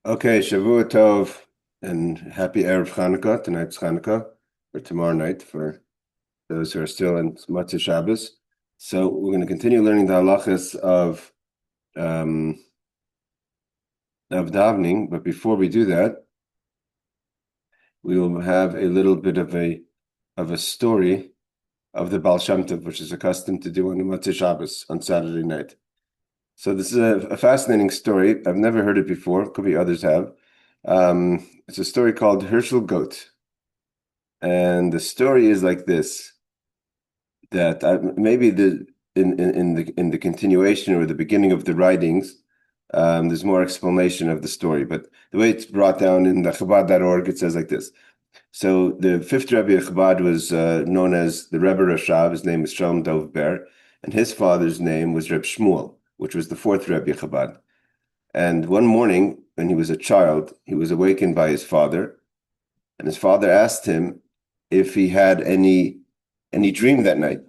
Okay, Shavua Tov and happy Erev Chanukah. Tonight's Chanukah, or tomorrow night for those who are still in Motzaei Shabbos. So we're going to continue learning the halachas of davening, but before we do that, we will have a little bit of a story of the Baal Shem Tov, which is accustomed to do on the Motzaei Shabbos on Saturday night. So this is a fascinating story. I've never heard it before. Could be others have. It's a story called Herschel Goat. And the story is like this, that maybe in the continuation or the beginning of the writings, there's more explanation of the story. But the way it's brought down in the Chabad.org, it says like this. So the fifth Rebbe of Chabad was known as the Rebbe Rashav. His name was Shalom Dov Ber, and his father's name was Reb Shmuel, which was the fourth Rebbe of Chabad. And one morning, when he was a child, he was awakened by his father, and his father asked him if he had any dream that night.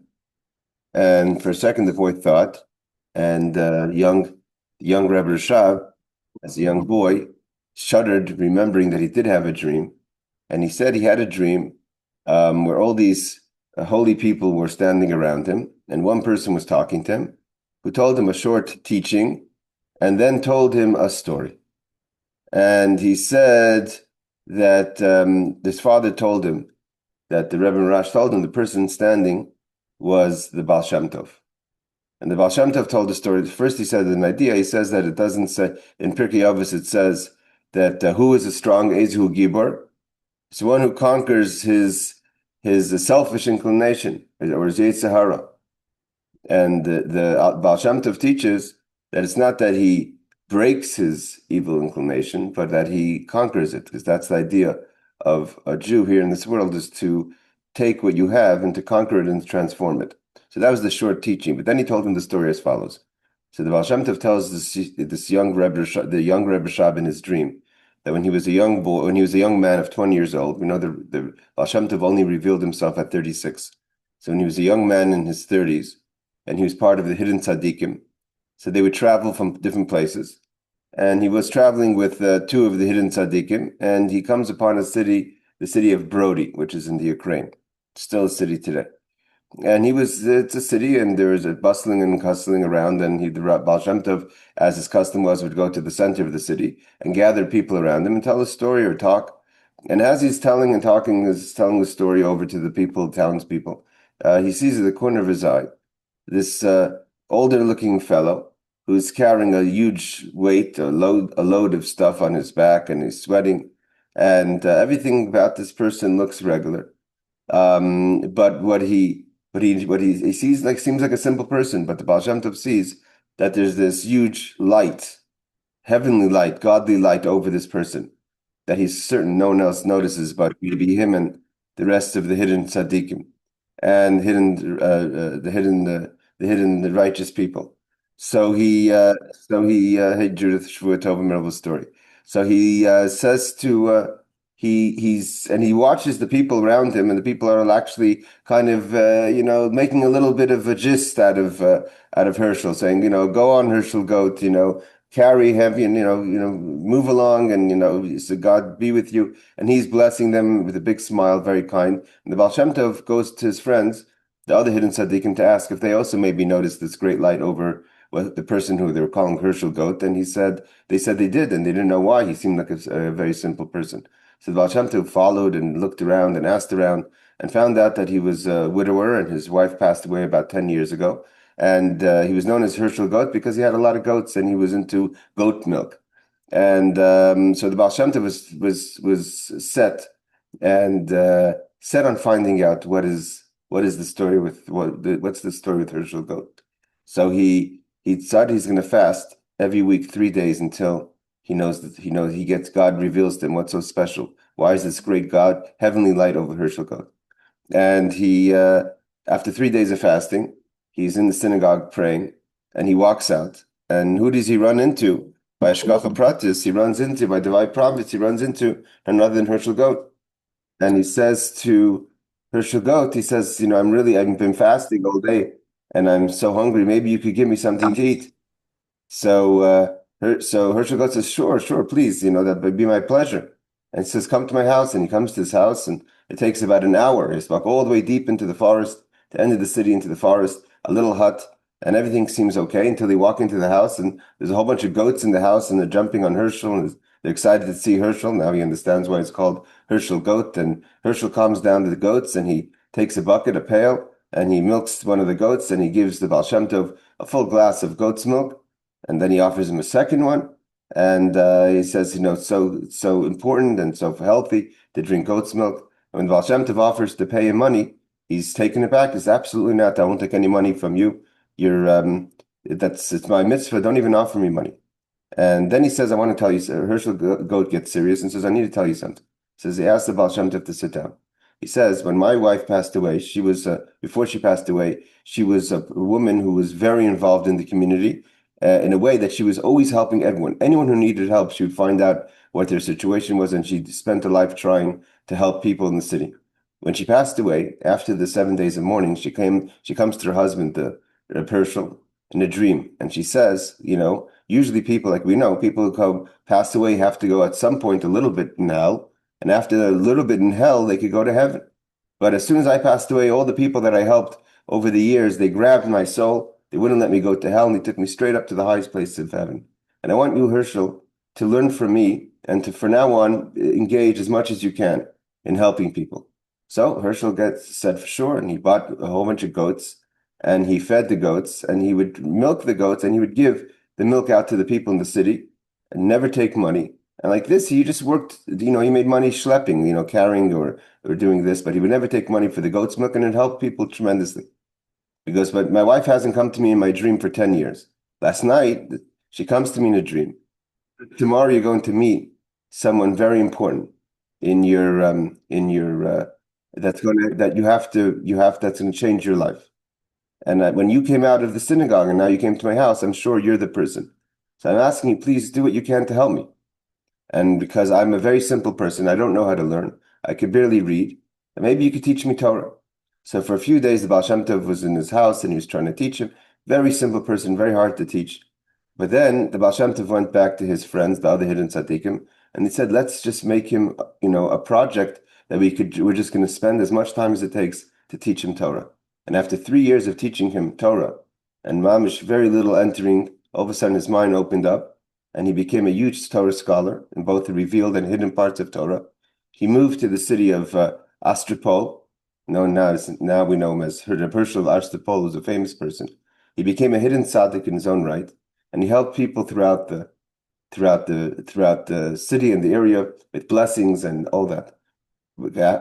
And for a second, the boy thought, and young Rebbe Rashav, as a young boy, shuddered, remembering that he did have a dream. And he said he had a dream where all these holy people were standing around him, and one person was talking to him, who told him a short teaching, and then told him a story. And he said that his father told him that the Rebbe Rash told him the person standing was the Baal Shem Tov. And the Baal Shem Tov told the story. First he said an idea. He says that it doesn't say, in Pirkei Avos it says that who is a strong Ezu Gibor? It's one who conquers his selfish inclination, or his Yetzer Hara. And the Baal Shem Tov teaches that it's not that he breaks his evil inclination, but that he conquers it, because that's the idea of a Jew here in this world, is to take what you have and to conquer it and to transform it. So that was the short teaching. But then he told him the story as follows. So the Baal Shem Tov tells this young Rebbe, the young Rebbe Shab in his dream, that when he was a young boy, when he was a young man of 20 years old, we know the Baal Shem Tov only revealed himself at 36. So when he was a young man in his 30s, and he was part of the hidden tzaddikim, so they would travel from different places. And he was traveling with two of the hidden tzaddikim, and he comes upon a city, the city of Brody, which is in the Ukraine. It's still a city today. And it's a city, and there is a bustling and hustling around, and the Baal Shem Tov, as his custom was, would go to the center of the city and gather people around him and tell a story or talk. And as he's telling the story over to the people, townspeople, he sees at the corner of his eye this older-looking fellow who's carrying a huge weight, a load of stuff on his back, and he's sweating, and everything about this person looks regular. But what he sees seems like a simple person, but the Baal Shem Tov sees that there's this huge light, heavenly light, godly light over this person that he's certain no one else notices, but maybe him and the rest of the hidden tzaddikim and the righteous people. So hey Judith Shvua Tova Merville's story. So he says to he watches the people around him, and the people are actually kind of making a little bit of a gist out of Herschel, saying, go on, Herschel Goat, carry heavy, and move along, and so God be with you. And he's blessing them with a big smile, very kind. And the Baal Shem Tov goes to his friends, the other hidden tzaddikim, to ask if they also maybe noticed this great light over the person who they were calling Herschel Goat. And they said they did, and they didn't know why. He seemed like a very simple person. So the Baal Shem Tov followed and looked around and asked around and found out that he was a widower, and his wife passed away about 10 years ago. And he was known as Herschel Goat because he had a lot of goats and he was into goat milk. And so the Baal Shem Tov was set on finding out what's the story with Herschel Goat. So he decided he's going to fast every week 3 days until God reveals to him what's so special. Why is this great God, heavenly light over Herschel Goat? And he, after 3 days of fasting, he's in the synagogue praying, and he walks out. And who does he run into? By Ashgacha Pratis, by divine providence, he runs into none other than Herschel Goat. And he says to Herschel Goat, he says, I've been fasting all day, and I'm so hungry. Maybe you could give me something to eat. So So Herschel goes, says, sure, sure, please, that would be my pleasure. And says, come to my house. And he comes to his house, and it takes about an hour. He's walk all the way deep into the forest, the end of the city, into the forest, a little hut, and everything seems okay until they walk into the house, and there's a whole bunch of goats in the house, and they're jumping on Herschel, and they're excited to see Herschel. Now he understands why it's called Herschel goat. And Herschel calms down to the goats, and he takes a bucket, a pail, and he milks one of the goats, and he gives the Baal Shem Tov a full glass of goat's milk. And then he offers him a second one, and he says, so important and so healthy to drink goat's milk. And when Baal Shem Tov offers to pay him money, he's taken it back. He says, absolutely not. I won't take any money from you. It's my mitzvah. Don't even offer me money. And then he says, I want to tell you. Herschel goat gets serious and says, I need to tell you something. He says, he asked the Baal Shem Tov to sit down. He says, when my wife passed away, she was before she passed away, she was a woman who was very involved in the community in a way that she was always helping everyone. Anyone who needed help, she would find out what their situation was, and she spent her life trying to help people in the city. When she passed away, after the 7 days of mourning, she comes to her husband, the Herschel, in a dream, and she says, usually people, like we know, people who pass away have to go at some point a little bit in hell, and after a little bit in hell, they could go to heaven. But as soon as I passed away, all the people that I helped over the years, they grabbed my soul. They wouldn't let me go to hell, and they took me straight up to the highest place of heaven. And I want you, Herschel, to learn from me and to, from now on, engage as much as you can in helping people. So Herschel said for sure, and he bought a whole bunch of goats, and he fed the goats, and he would milk the goats, and he would give the milk out to the people in the city and never take money. And like this, he just worked, he made money schlepping, carrying or doing this, but he would never take money for the goat's milk, and it helped people tremendously. He goes, but my wife hasn't come to me in my dream for 10 years. Last night, she comes to me in a dream. Tomorrow, you're going to meet someone very important in your, that's going to change your life. And when you came out of the synagogue and now you came to my house, I'm sure you're the person. So I'm asking you, please do what you can to help me. And because I'm a very simple person, I don't know how to learn. I could barely read. And maybe you could teach me Torah. So for a few days, the Baal Shem Tov was in his house and he was trying to teach him. Very simple person, very hard to teach. But then the Baal Shem Tov went back to his friends, the other hidden tzaddikim, and he said, let's just make him, a project that we're just going to spend as much time as it takes to teach him Torah. And after 3 years of teaching him Torah, and mamish very little entering, all of a sudden his mind opened up, and he became a huge Torah scholar in both the revealed and hidden parts of Torah. He moved to the city of Astropol. Now we know him as Herschel of Astropol, who's a famous person. He became a hidden tzaddik in his own right, and he helped people throughout the city and the area with blessings and all that.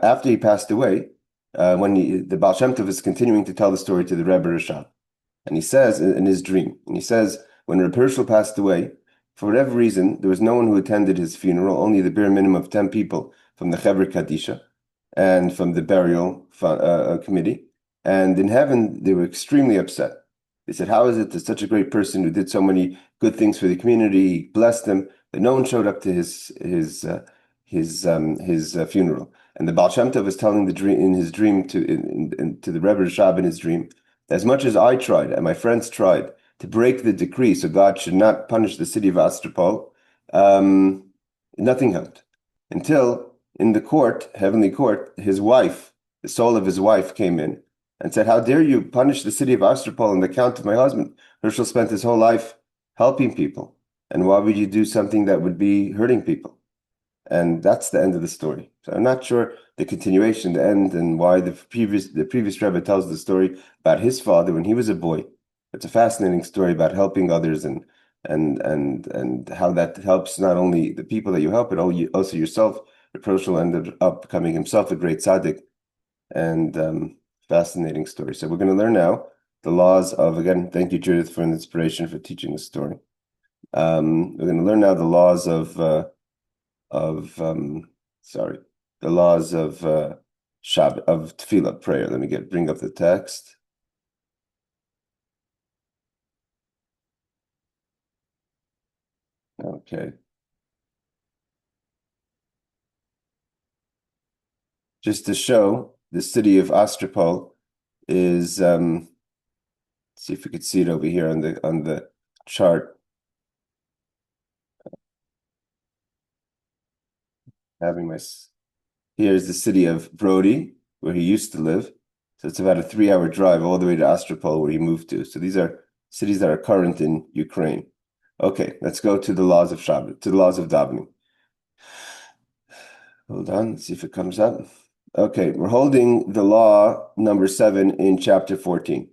After he passed away, the Baal Shem Tov is continuing to tell the story to the Rebbe Rashab, and he says in his dream, when Reb Herschel passed away, for whatever reason, there was no one who attended his funeral, only the bare minimum of 10 people from the Chevra Kadisha and from the burial committee. And in heaven, they were extremely upset. They said, how is it that such a great person who did so many good things for the community, blessed them, that no one showed up to his funeral? And the Baal Shem Tov was telling his dream to the Rebbe Rashab in his dream, as much as I tried and my friends tried to break the decree so God should not punish the city of Astropol, nothing helped. Until in the court, heavenly court, his wife, the soul of his wife came in and said, how dare you punish the city of Astropol on the account of my husband? Herschel spent his whole life helping people. And why would you do something that would be hurting people? And that's the end of the story. So I'm not sure the continuation, the end, and why the previous Rebbe tells the story about his father when he was a boy. It's a fascinating story about helping others and how that helps not only the people that you help, but also yourself. Herschel ended up becoming himself a great tzaddik, and fascinating story. So we're going to learn now the laws of, again, thank you, Judith, for an inspiration for teaching the story. We're going to learn now the laws of tefillah, prayer. Let me bring up the text. Okay. Just to show, the city of Astropol is, see if we could see it over here on the chart. Here's the city of Brody, where he used to live. So it's about a 3-hour drive all the way to Astropol, where he moved to. So these are cities that are current in Ukraine. Okay, let's go to the laws of Shabbat, to the laws of davening. Hold on, let's see if it comes up. Okay, we're holding the law number 7 in chapter 14.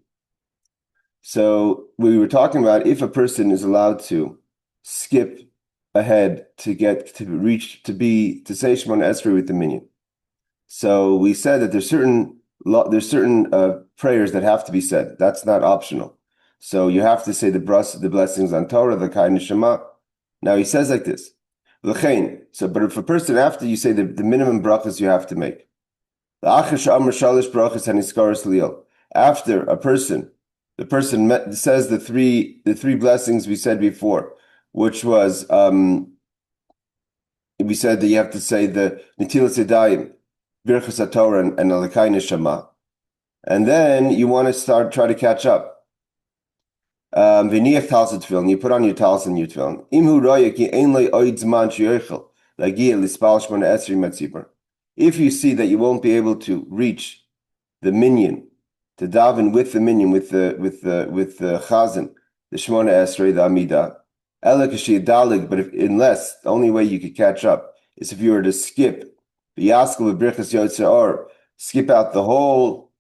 So we were talking about if a person is allowed to skip ahead to say Shemoneh Esrei with the minyan. So we said that there's certain prayers that have to be said. That's not optional. So you have to say the blessings on Torah, the Kai Neshama. Now he says like this. But if a person, after you say the minimum brachas you have to make, after the person says the three blessings we said before, which was we said that you have to say the Netilas Yadayim, Birchas HaTorah, and Alakai Neshama, and then you want to try to catch up. V'niach talsa tefillin, you put on your talsa and your tefillin. Imhu roya ki ein lo oid zman sheyochel lagia lispal Shemoneh Esrei metzibur. If you see that you won't be able to reach the minyan, to daven with the minyan, with the chazan, the Shemoneh Esrei, the Amidah, but unless the only way you could catch up is if you were to skip the Yaskel of Birchas Yotzer Or, skip out the whole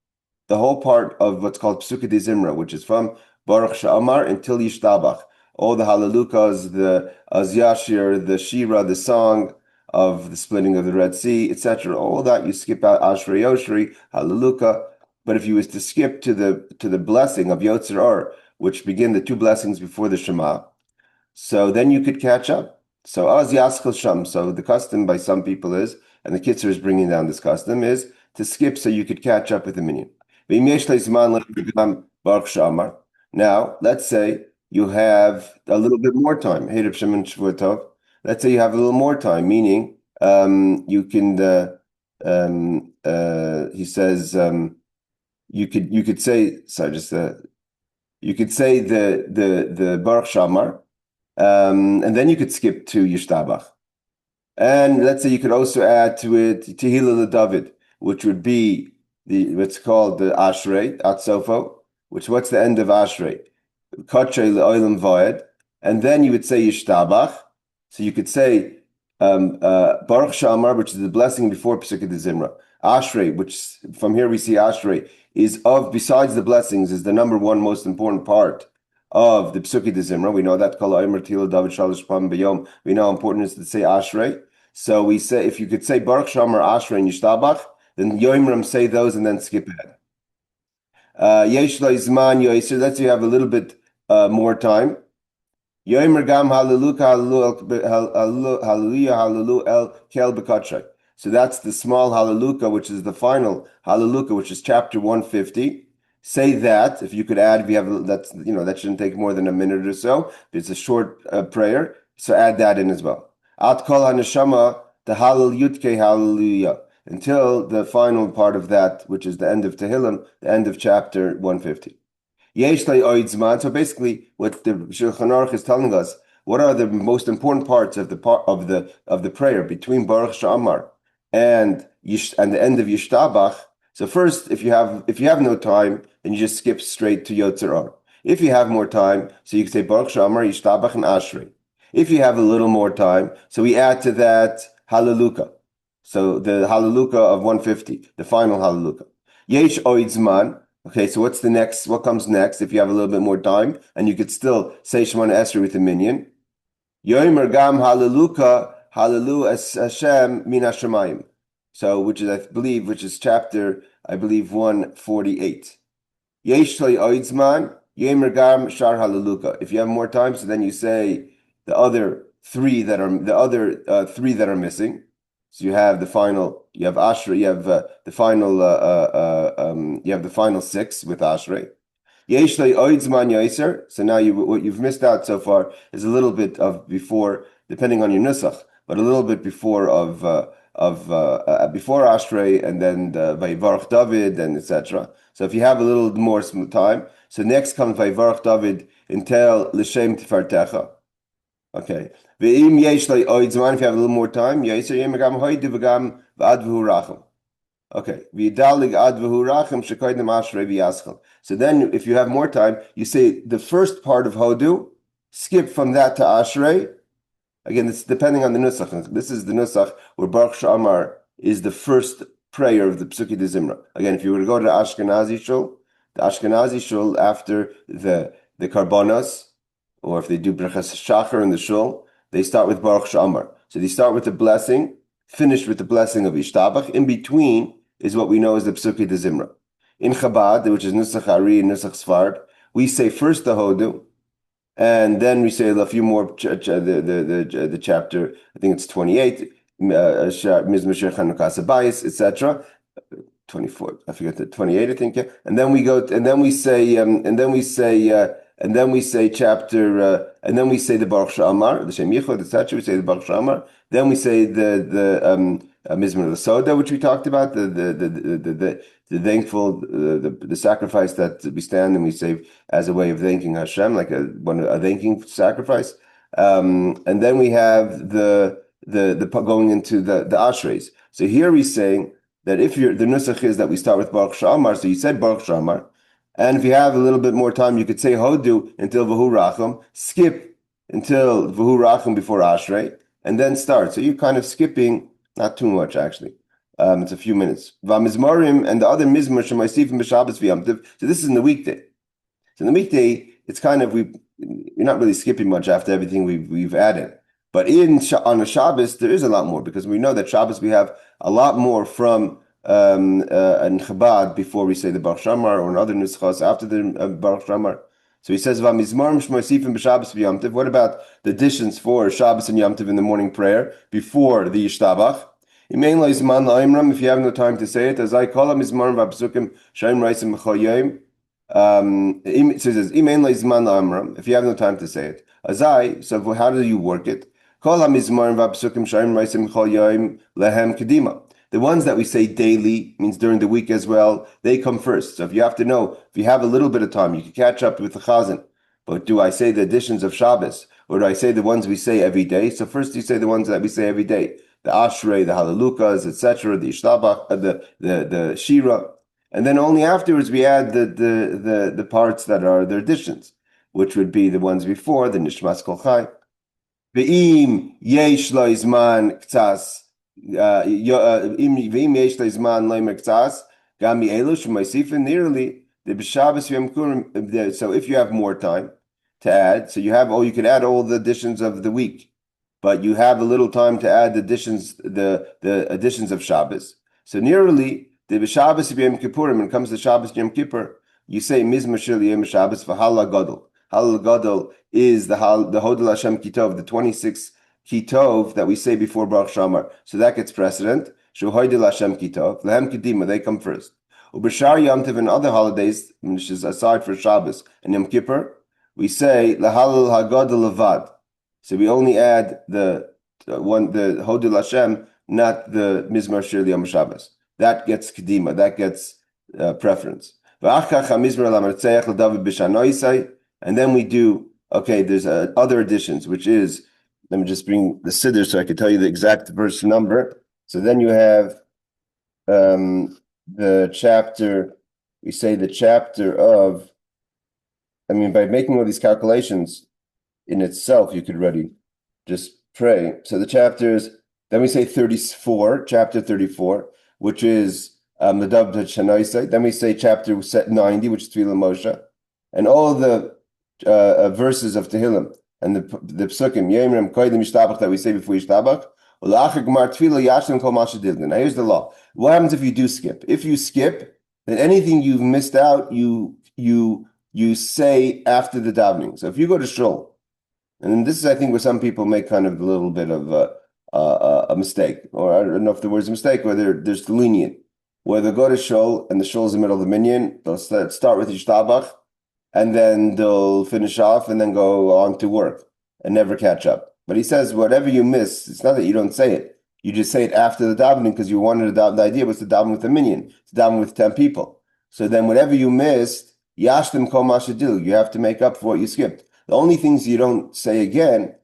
part of what's called Pesukei D'zimrah, which is from Baruch She'amar until Yishtabach. All the halalukas, the Azyashir, the Shira, the song of the splitting of the Red Sea, etc. All that you skip out Ashrei Yoshri, halaluka. But if you was to skip to the blessing of Yotzer Or, which begin the 2 blessings before the Shema, so then you could catch up. So Az Yaskel Sham. So the custom by some people is, and the Kitzur is bringing down this custom, is to skip so you could catch up with the minyan. Baruch She'amar. Now, let's say you have a little bit more time. Let's say you have a little more time, meaning you can. He says you could say. Sorry, just you could say the Baruch She'amar, and then you could skip to Yishtabach. And let's say you could also add to it Tehillah LeDavid, which would be what's called the Ashrei Atzofo. What's the end of Ashrei? Kachrei le'olam vayed, and then you would say Yishtabach. So you could say Baruch She'amar, which is the blessing before Pesukei D'zimrah. Ashrei, which from here we see Ashrei is besides the blessings, is the number 1 most important part of the Pesukei D'zimrah. We know that Kol Omer Tila David Shalosh Pam B'Yom. We know how important it is to say Ashrei. So we say if you could say Baruch She'amar, Ashrei, and Yishtabach, then Yoimram say those and then skip ahead. Yesh lo zman yoiser. Let's say you have a little bit more time. Yoimer gam hallelujah hallelujah el kel bekatray. So that's the small hallelujah, which is the final hallelujah, which is chapter 150. Say that if you could add, if you have that shouldn't take more than a minute or so. It's a short prayer, so add that in as well. At kol haneshama the hallel yutke hallelujah. Until the final part of that, which is the end of Tehillim, the end of chapter 150. So basically, what the Shulchan Aruch is telling us, what are the most important parts of the prayer between Baruch She'amar and the end of Yishtabach? So first, if you have no time, then you just skip straight to Yotzer Or. If you have more time, so you can say Baruch She'amar, Yishtabach, and Ashrei. If you have a little more time, so we add to that Hallelujah. So the Hallelujah of 150, the final Hallelujah. Yesh oid zman. Okay, so what's the next? What comes next? If you have a little bit more time, and you could still say Shemoneh Esrei with a minyan. Yoimer gam Hallelujah, Hallelu Hashem min hashamayim. So, which is chapter 148. Yesh oid zman. Yoimer gam shar Hallelujah. If you have more time, so then you say the other three that are missing. So you have the final, you have Ashrei, you have the final 6 with Ashrei. Yesh oid zman yoser. So now what you've missed out so far is a little bit of before, depending on your nusach, but a little bit before before Ashrei, and then Vayivarach David, and etc. So if you have a little more time, so next comes Vayivarach David until L'Shem Tifartecha. Okay. Ve'im yesh lo oid zman, if you have a little more time, yaser yem gam hoyde v'gam v'ad v'hu racham. Okay. V'yidalig ad v'hu racham shekoydem ashrei v'yaschel. So then, if you have more time, you say the first part of hodu, skip from that to ashrei. Again, it's depending on the nusach. This is the nusach where Baruch She'amar is the first prayer of the Pesukei D'zimrah. Again, if you were to go to the Ashkenazi shul after the karbonos, or if they do brachas shachar in the shul, they start with Baruch She'amar. So they start with the blessing, finish with the blessing of Yishtabach. In between is what we know as the Pesukei D'zimrah. In Chabad, which is Nusach Ari and Nusach Sfard, we say first the Hodu, and then we say a few more, the chapter, I think it's 28, Mizmor Chanukah Sabayis, etc. 24, I forget the 28, I think, yeah. And then we go, and then we say chapter, and then we say the Baruch She'amar, the Shem Yichud, etc. We say the Baruch She'amar. Then we say the Mizmor L'Soda, which we talked about, the thankful, the sacrifice that we stand and we say as a way of thanking Hashem, like a thanking sacrifice. And then we have the going into the ashreis. So here he's saying that if the nusach is that we start with Baruch She'amar, so you said Baruch She'amar, and if you have a little bit more time, you could say Hodu until V'hu Racham, skip until V'hu Racham before Ashrei, and then start. So you're kind of skipping, not too much actually. It's a few minutes. V'mizmorim and the other mizmor shemaisifim b'Shabbos v'Yom Tov. So this is in the weekday. So in the weekday, it's kind of you're not really skipping much after everything we've added. But on a Shabbos, there is a lot more because we know that Shabbos we have a lot more from in Chabad before we say the Baruch She'amar or in other nuschos after the Baruch She'amar. So he says, "V'mizmorim shmoisifim b'Shabbos v'Yom Tov." What about the additions for Shabbos and Yom Tov in the morning prayer before the Yishtabach? If you have no time to say it, as I call him, Mizmorim v'Pesukim Shayim Reisim B'Chol Yom. So it says, if you have no time to say it, so how do you work it? The ones that we say daily, means during the week as well, they come first. So if you have to know, if you have a little bit of time, you can catch up with the chazan. But do I say the additions of Shabbos, or do I say the ones we say every day? So first you say the ones that we say every day, the Ashrei, the Halalukas, etc., the Yishtabach, the Shira. And then only afterwards we add the parts that are the additions, which would be the ones before, the Nishmas Kol Chai. Ve'im yesh lo izman k'tzas, ve'im yesh lo izman leimer k'tzas, gam mi'elu shemaisifin nearly, the b'Shabbos v'Yom Kippur. So if you have more time to add, so you can add all the additions of the week, but you have a little time to add the additions of Shabbos. So nearly, the b'Shabbos v'Yom Kippurim, when it comes to Shabbos Yom Kippur, you say Mizmor Shel Yom Shabbos v'Halal Gadol. Halal Gadol is the Hodel Hashem Kitov, the 26 Kitov that we say before Baruch She'amar. So that gets precedent. Shu Hodel Hashem Kitov, Lehem Kedima, they come first. Ubeshar Yom Tov and other holidays, which is aside for Shabbos and Yom Kippur, we say Lahalal Hagadol Levad. So we only add the Hodel Hashem, not the Mizmor Shel Yom Shabbos. That gets Kedima, that gets preference. And then we do, there's other additions, which is, let me just bring the Siddur so I can tell you the exact verse number. So then you have the chapter, we say the chapter of, by making all these calculations in itself, you could already just pray. So the chapters, then we say 34, chapter 34, which is the Dav Shanaisai. Then we say chapter 90, which is Tefillah Moshe. And all the verses of Tehillim and the Pesukim, Yemrim, Koidim, Yishtabach, that we say before Yishtabach. Now here's the law. What happens if you do skip? If you skip, then anything you've missed out, you say after the davening. So if you go to shul, and this is, I think, where some people make kind of a little bit of a mistake, or I don't know if the word's a mistake, or there's lenient, where they go to shul, and the shul is in the middle of the minyan, they'll start with Yishtabach, and then they'll finish off and then go on to work and never catch up. But he says, whatever you miss, it's not that you don't say it. You just say it after the davening because you wanted to daven. The idea was to daven with a minyan, to daven with 10 people. So then whatever you missed, yashtem kol mashadil, you have to make up for what you skipped. The only things you don't say again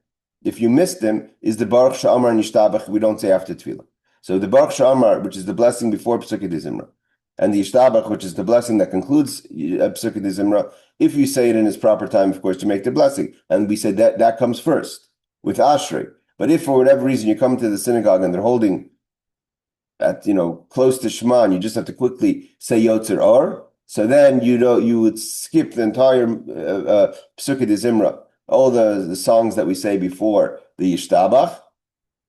if you missed them, is the Baruch She'amar and Yishtabach. We don't say after Tefillah. So the Baruch She'amar, which is the blessing before Pesukei D'zimrah, and the Yishtabach, which is the blessing that concludes Pesukei D'zimrah, if you say it in its proper time, of course, to make the blessing. And we said that comes first with Ashrei. But if for whatever reason you come to the synagogue and they're holding at close to Shema, and you just have to quickly say Yotzer Or, so then you would skip the entire Pesukei D'zimrah, all the songs that we say before the Yishtabach.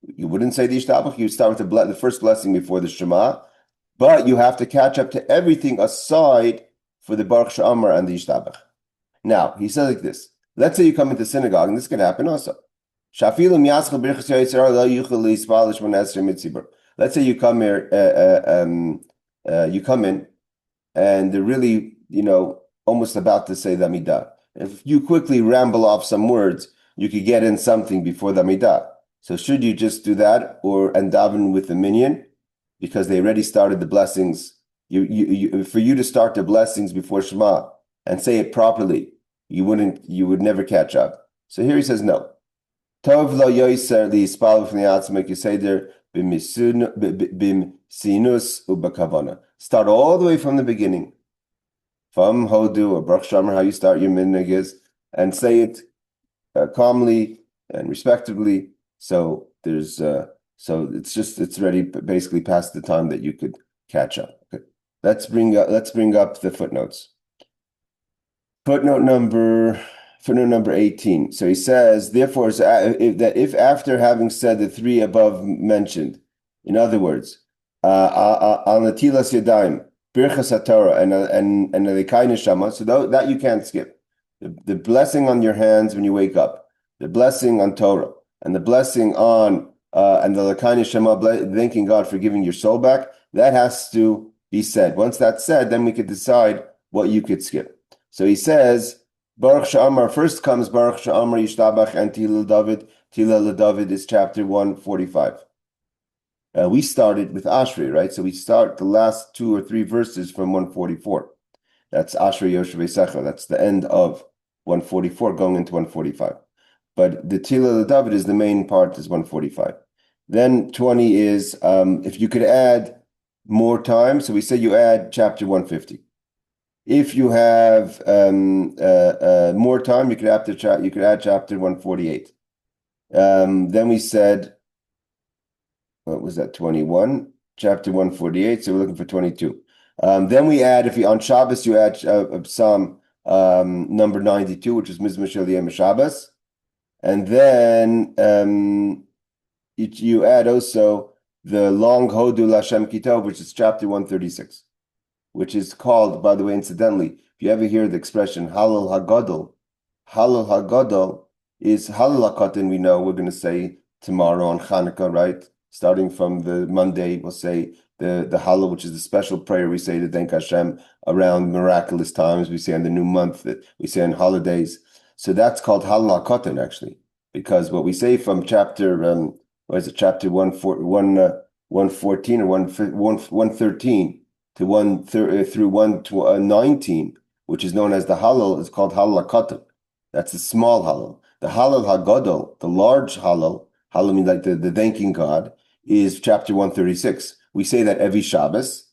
You wouldn't say the Yishtabach. You would start with the first blessing before the Shema, but you have to catch up to everything aside for the Baruch She'amar and the Yishtabach. Now he says like this: let's say you come into synagogue, and this can happen also. Let's say you come here, you come in, and they're really, almost about to say the Amidah. If you quickly ramble off some words, you could get in something before the Amidah. So should you just do that, and daven with the minyan, because they already started the blessings? For you to start the blessings before Shema and say it properly, you would never catch up. So here he says no. Tov lo yoiser li yispal v'fnei atzmek yiseder b'sinus u'b'kavana. Start all the way from the beginning, from Hodu or Baruch She'amar, how you start your minhag is, and say it calmly and respectively. So there's it's already basically past the time that you could catch up. Okay. Let's bring up the footnotes. Footnote number 18. So he says, therefore, if after having said the three above mentioned, in other words, al natilas yadayim, birchas haTorah, and lekai neshama, so that you can't skip. The blessing on your hands when you wake up, the blessing on Torah, and the blessing on and the lekai neshama, thanking God for giving your soul back, that has to be said. Once that's said, then we could decide what you could skip. So he says, Baruch She'amar, first comes Baruch She'amar, Yishtabach, and Tila David. Tila LeDavid is chapter 145. We started with Ashrei, right? So we start the last 2 or 3 verses from 144. That's Ashrei Yoshevei Secha. That's the end of 144, going into 145. But the Tila LeDavid is the main part, is 145. Then 20 is, if you could add more time, so we say you add chapter 150. If you have more time, you could add chapter 148. Then we said, what was that? 21, chapter 148. So we're looking for 22. Then we add, on Shabbos, you add Psalm number 92, which is Mizmor Shel Yom Shabbos, and then you add also the long Hodu L'Hashem Kitov, which is chapter 136. Which is called, by the way, incidentally, if you ever hear the expression Halal Hagadol is Halal HaKatan, we know we're going to say tomorrow on Hanukkah, right? Starting from the Monday, we'll say the Halal, which is the special prayer we say to thank Hashem around miraculous times. We say on the new month, that we say on holidays. So that's called Halal HaKatan, actually, because what we say from chapter, chapter 114 or 113, to 119, which is known as the Halal, is called Halal HaKatan. That's the small Halal. The Halal HaGadol, the large Halal means like the thanking God, is chapter 136. We say that every Shabbos,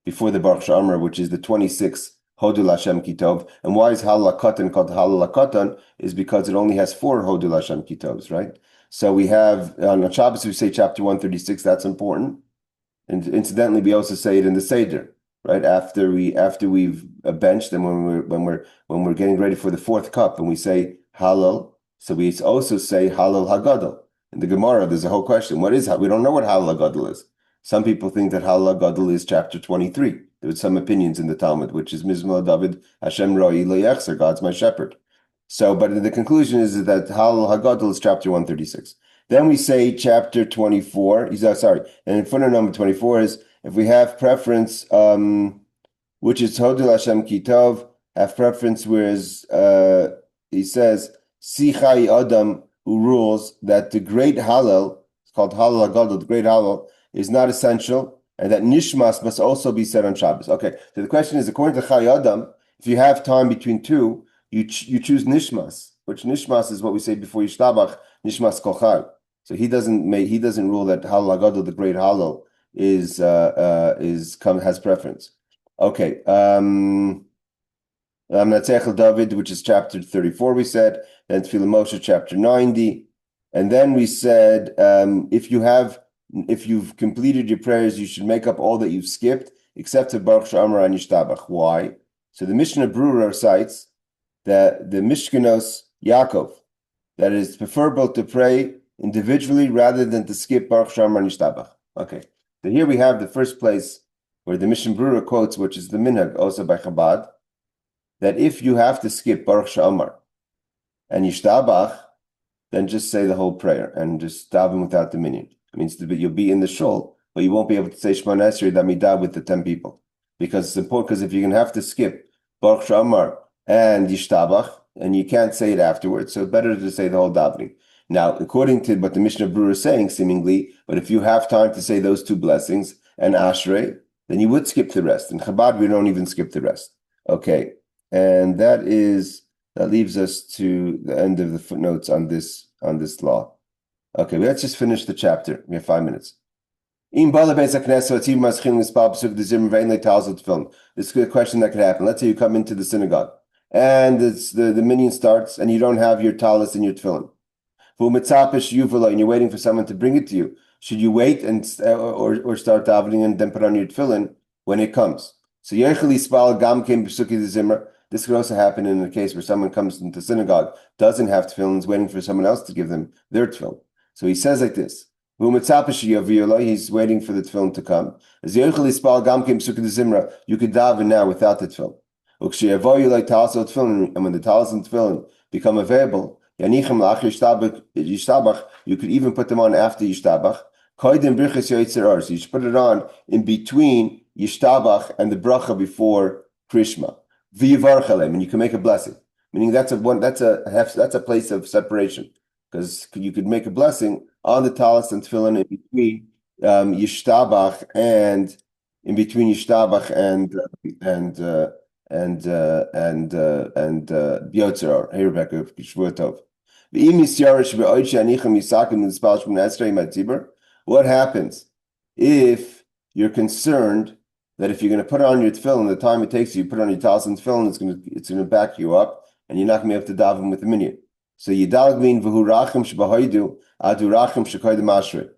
before the Baruch She'amar, which is the 26th Hodu L'Hashem Kitov. And why is Halal HaKatan called Halal HaKatan? Is because it only has 4 Hodu L'Hashem Kitovs, right? So we have, on Shabbos, we say chapter 136, that's important. And incidentally, we also say it in the Seder, right? After we've benched, and when we're getting ready for the 4th cup, and we say Halal, so we also say Halal Hagadol. In the Gemara, there's a whole question: we don't know what Halal Hagadol is. Some people think that Halal Hagadol is chapter 23. There's some opinions in the Talmud, which is Mizmor David Hashem Roi Lo Yechzer, God's my shepherd. So, but the conclusion is that Halal Hagadol is chapter 136. Then we say chapter 24, and in footnote number 24 is, if we have preference, which is Hodu L'Hashem Kitov, have preference, whereas he says, Sichai Adam, who rules that the great Halal, it's called Halal HaGadol, the great Halal, is not essential, and that Nishmas must also be said on Shabbos. Okay, so the question is, according to Chai Adam, if you have time between 2, you choose Nishmas. which nishmas is what we say before Yishtabach, nishmas kochal. So he doesn't rule that Halal Gadol, the great Halal, has preference. Okay. Motzaei David, which is chapter 34, we said, then Tefillah Moshe, chapter 90, and then we said if you've completed your prayers, you should make up all that you've skipped, except to Baruch She'amar and Yishtabach. Why? So the Mishnah Berurah cites that the Mishkenos Yaakov, that it is preferable to pray individually rather than to skip Baruch She'amar and Yishtabach. Okay, so here we have the first place where the Mishnah Berurah quotes, which is the minhag also by Chabad, that if you have to skip Baruch She'amar and Yishtabach, then just say the whole prayer and just daven without the minyan. It means that you'll be in the shul, but you won't be able to say Shemoneh Esrei Damidah with the 10 people. Because it's important, because if you're going to have to skip Baruch She'amar and Yishtabach, and you can't say it afterwards, so it's better to say the whole davening. Now, according to what the Mishnah Berurah is saying, seemingly, but if you have time to say those two blessings and Ashrei, then you would skip the rest. In Chabad, we don't even skip the rest. Okay. And that leaves us to the end of the footnotes on this law. Okay, let's just finish the chapter. We have 5 minutes. This is a question that could happen. Let's say you come into the synagogue and it's the minyan starts and you don't have your talis and your tefillin. And you're waiting for someone to bring it to you. Should you wait and or start davening and then put on your tefillin when it comes? So Pesukei D'zimrah. This could also happen in a case where someone comes into synagogue, doesn't have tefillin, is waiting for someone else to give them their tefillin. So he says like this: he's waiting for the tefillin to come. You could daven now without the tefillin. And when the talis and tefillin become available, you could even put them on after Yishtabach. So you should put it on in between Yishtabach and the bracha before Krishma. And you can make a blessing, meaning that's a place of separation, because you could make a blessing on the talis and tefillin in between Yishtabach and Biotzar. Hey, Rebecca, Shvua Tov. What happens if you're concerned that if you're going to put on your tefillin, the time it takes you put on your talis and tefillin, it's going to back you up, and you're not going to be able to daven with the minyan. So yidalgmin v'hurachim shebahaydu adurachim shekoydem ashrei.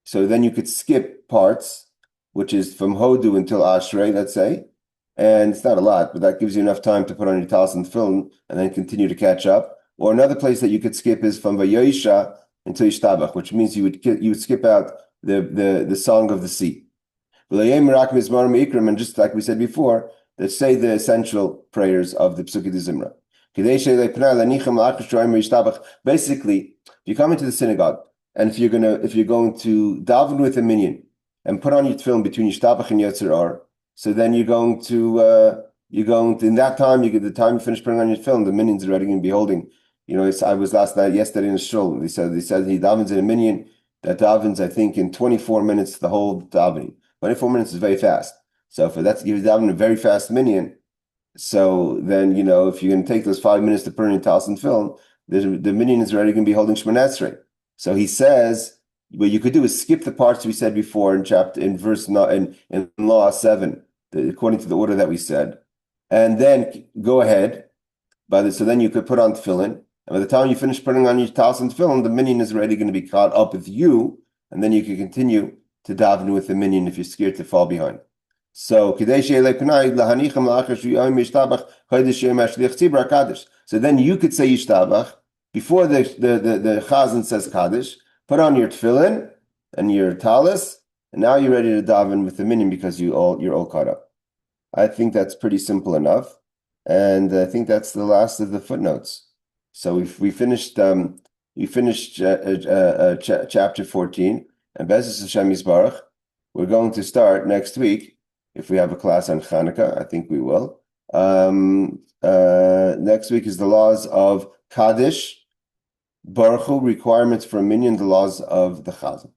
So then you could skip parts, which is from hodu until ashrei, let's say, and it's not a lot, but that gives you enough time to put on your talis and tefillin, and then continue to catch up. Or another place that you could skip is from vayoisha until yishtabach, which means you would skip out the song of the sea. And just like we said before, that say the essential prayers of the Pesukei D'zimrah. Basically, if you come into the synagogue and if you're going to daven with a minyan and put on your tefillin between Yishtabach and Yetzer, so then you're going to in that time the time you finish putting on your tefillin, the minyan's already going to be holding. I was yesterday in a shul. They said he davens in a minyan that davens, I think, in 24 minutes the whole davening. 24 minutes is very fast. So for that, you're davening a very fast minyan. So then, if you're going to take those 5 minutes to put in talis and tefillin, the minyan is already going to be holding Shemoneh Esrei. So he says, what you could do is skip the parts we said before in verse 9, in Law 7, according to the order that we said, and then go ahead. So then you could put on tefillin, and by the time you finish putting on your talis and tefillin, the minyan is already going to be caught up with you, and then you can continue to daven with the minyan if you're scared to fall behind. So so then you could say Yishtabach before the Chazan says Kaddish, put on your tefillin and your talis, and now you're ready to daven with the minyan because you're all caught up. I think that's pretty simple enough, and I think that's the last of the footnotes. So we finished chapter 14. And Be'ezus Hashem Yisbarach, we're going to start next week, if we have a class on Chanukah. I think we will. Next week is the laws of Kaddish, Baruch Hu, requirements for a minyan, the laws of the Chazan.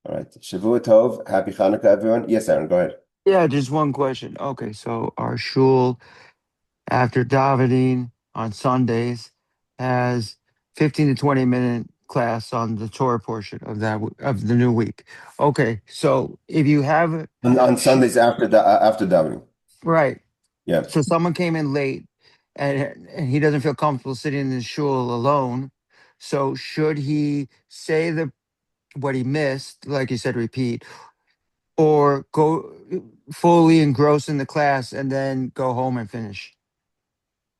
All right. Shavua Tov. Happy Chanukah, everyone. Yes, Aaron, go ahead. Yeah, just one question. Okay, so our shul, after davening on Sundays, has 15 to 20 minute class on the Torah portion of of the new week. Okay, so if you have On Sundays after davening. right, Yeah. so someone came in late and he doesn't feel comfortable sitting in the shul alone. So should he say what he missed, like you said, repeat, or go fully engross in the class and then go home and finish?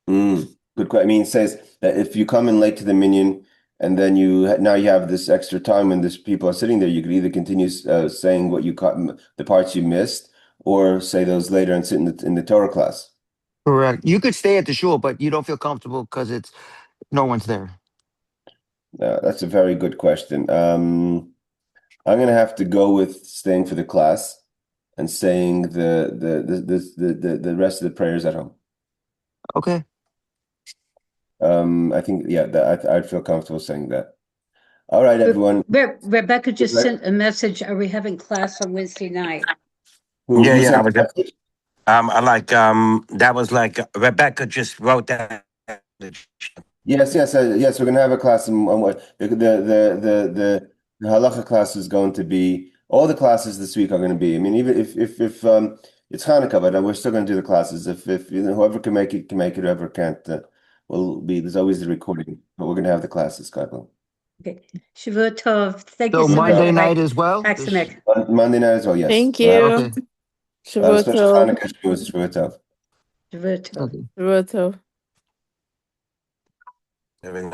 Good question. I mean, it says that if you come in late to the minyan and then now you have this extra time when this people are sitting there, you could either continue saying what you caught, the parts you missed, or say those later and sit in the Torah class. Correct. You could stay at the shul, but you don't feel comfortable because no one's there. That's a very good question. I'm gonna have to go with staying for the class and saying the rest of the prayers at home. Okay. I think I'd feel comfortable saying that. All right, everyone. Rebecca just sent a message. Are we having class on Wednesday night? Who I sent was the message? that was like Rebecca just wrote that. Yes. We're gonna have a class on what the halacha class is going to be. All the classes this week are going to be. I mean, even if it's Hanukkah, but we're still going to do the classes. If whoever can make it can make it. Whoever can't, will be. There's always the recording, but we're going to have the classes, God. Okay. Shavua Tov. Thank So you so much. Monday night as well? Monday night as well. Yes. Thank you. Okay. Shavua Special Tov. Hanukkah Shavua Tov. Shavua Tov. Okay. Shavua Tov. Every night.